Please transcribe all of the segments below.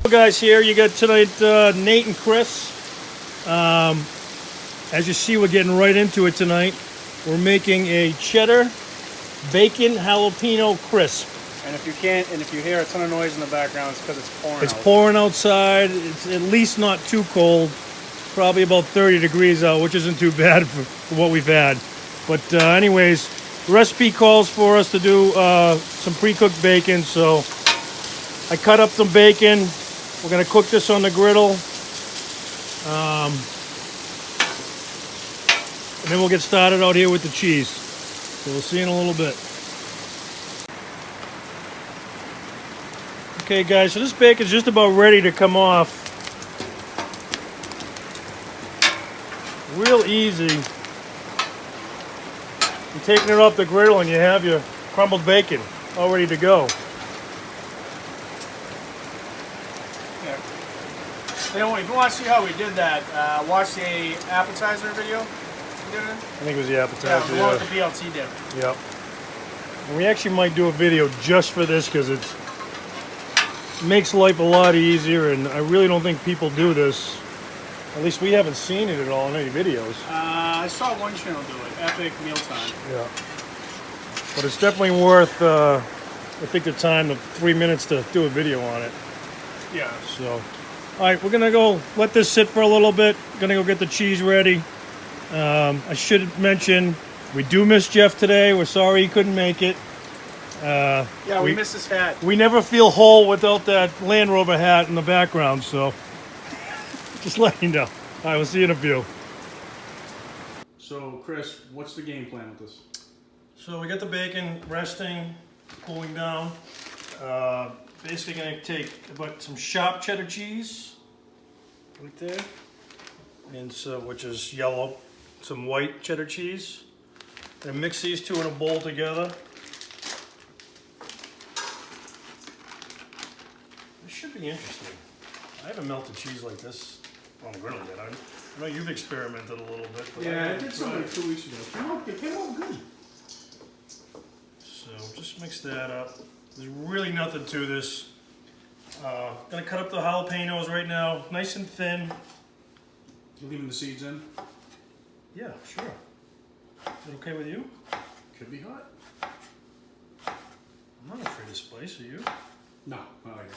Guys, here you got tonight Nate and Chris. As you see, we're getting right into it tonight. We're making a cheddar bacon jalapeno crisp. And if you hear a ton of noise in the background, it's because it's pouring. It's pouring outside. It's at least not too cold. Probably about 30 degrees out, which isn't too bad for what we've had. But anyways, the recipe calls for us to do some pre-cooked bacon. So I cut up some bacon. We're gonna cook this on the griddle. And then we'll get started out here with the cheese. So we'll see you in a little bit. Okay guys, so this bacon's just about ready to come off. Real easy. You're taking it off the griddle and you have your crumbled bacon all ready to go. You know, if you want to see how we did that, watch the appetizer video. I think it was the appetizer. Yeah, the BLT dip. Yep. And we actually might do a video just for this because it makes life a lot easier, and I really don't think people do this. At least we haven't seen it at all in any videos. I saw one channel do it, Epic Mealtime. Yeah. But it's definitely worth, I think, the time, the 3 minutes to do a video on it. Yeah. So, all right, we're gonna go let this sit for a little bit. Gonna go get the cheese ready. I should mention, we do miss Jeff today. We're sorry he couldn't make it. Yeah, we missed his hat. We never feel whole without that Land Rover hat in the background, so just let you know. All right, we'll see you in a few. So, Chris, what's the game plan with this? So we got the bacon resting, cooling down. Basically gonna take about some sharp cheddar cheese, right there, and so, which is yellow, some white cheddar cheese, and mix these two in a bowl together. This should be interesting. I haven't melted cheese like this on the griddle yet. I know you've experimented a little bit. But Yeah, I did something 2 weeks ago. It came out good. So just mix that up. There's really nothing to this. Gonna cut up the jalapenos right now, nice and thin. You're leaving the seeds in? Yeah, sure. Is it okay with you? Could be hot. I'm not afraid of spice, are you? No, not like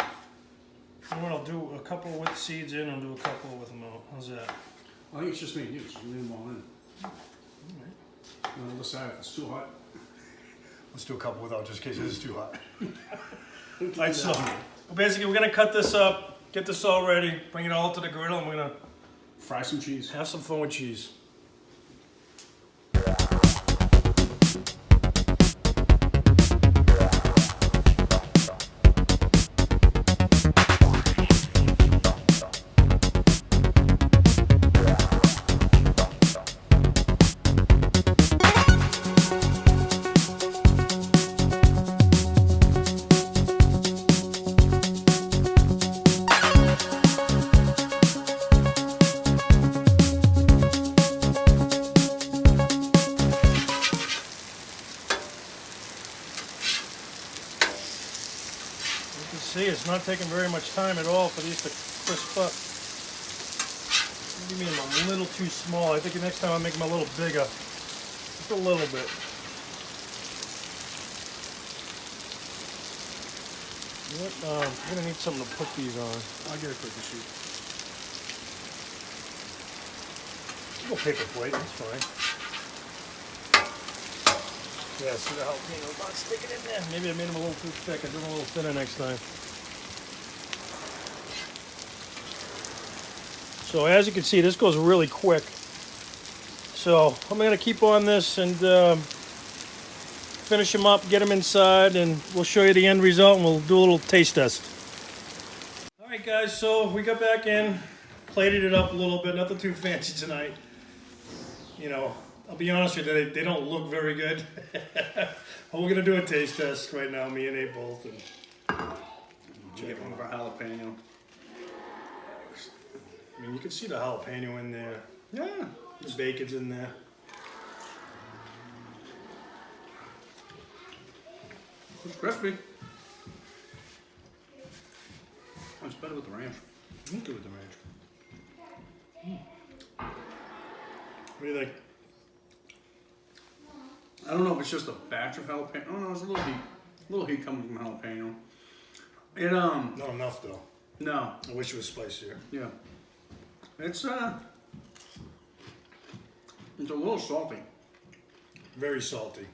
You know what, I'll do a couple with seeds in and do a couple with them out. How's that? I think it's just me and you. Just leave them all in. Alright. And I'll decide if it's too hot. Let's do a couple without, just in case it is too hot. Alright, so basically we're gonna cut this up, get this all ready, bring it all to the griddle, and we're gonna Fry some cheese. have some fun with cheese. See, it's not taking very much time at all for these to crisp up. Maybe them a little too small. I think the next time I'll make them a little bigger. Just a little bit. You know what? I'm gonna need something to put these on. I'll get a cookie sheet. Go paper plate, that's fine. Yeah, see the jalapeno about sticking in there. Maybe I made them a little too thick. I'll do them a little thinner next time. So as you can see, this goes really quick. So I'm gonna keep on this and finish them up, get them inside, and we'll show you the end result and we'll do a little taste test. All right guys, so we got back in, plated it up a little bit, nothing too fancy tonight. You know, I'll be honest with you, they don't look very good. But we're gonna do a taste test right now, me and Nate both. And Get one of our jalapeno. I mean, you can see the jalapeno in there. Yeah. The bacon's in there. It's crispy. Oh, it's better with the ranch. I'm good with the ranch. What do you think? I don't know if it's just a batch of jalapeno. Oh no, it's a little heat coming from jalapeno. It Not enough though. no, I wish it was spicier. yeah. It's a little salty. Very salty.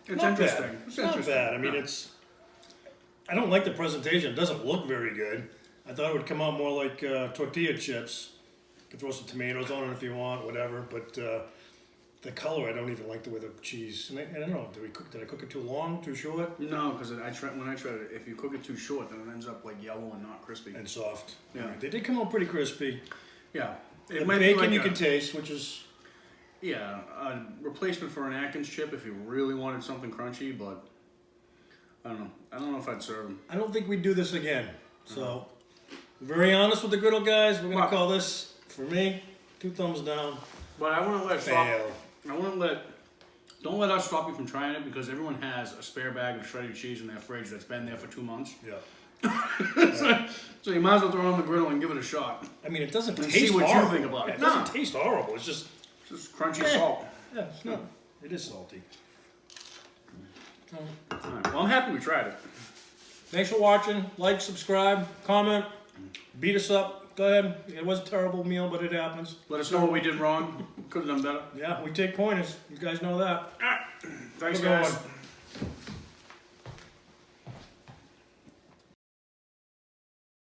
It's Not interesting. bad. It's Not interesting. bad. I mean, No. it's. I don't like the presentation. It doesn't look very good. I thought it would come out more like tortilla chips. You can throw some tomatoes on it if you want, whatever. But the color, I don't even like the way the cheese. And I don't know. Did I cook it too long, too short, No, because when I tried it, if you cook it too short, then it ends up like yellow and not crispy. and soft? Yeah. They did come out pretty crispy. Yeah, The it might be bacon like you a, can taste, which is yeah, a replacement for an Atkins chip if you really wanted something crunchy, but I don't know. I don't know if I'd serve them. I don't think we'd do this again. So, very honest with the griddle guys. We're gonna Well- call this, for me, 2 thumbs down. But I wouldn't let it stop. Fail. Don't let us stop you from trying it because everyone has a spare bag of shredded cheese in their fridge that's been there for 2 months. Yeah. So you might as well throw it on the griddle and give it a shot. I mean, it doesn't And taste see what you horrible. think about it. Yeah, it doesn't No. taste horrible. It's just, Just crunchy salt. yeah, it's not. It is salty. All right. Well, I'm happy we tried it. Thanks for watching. Like, subscribe, comment, beat us up. Go ahead. It was a terrible meal, but it happens. Let us know what we did wrong. Could have done better. Yeah, we take pointers. You guys know that. Thanks, Have a good guys. one.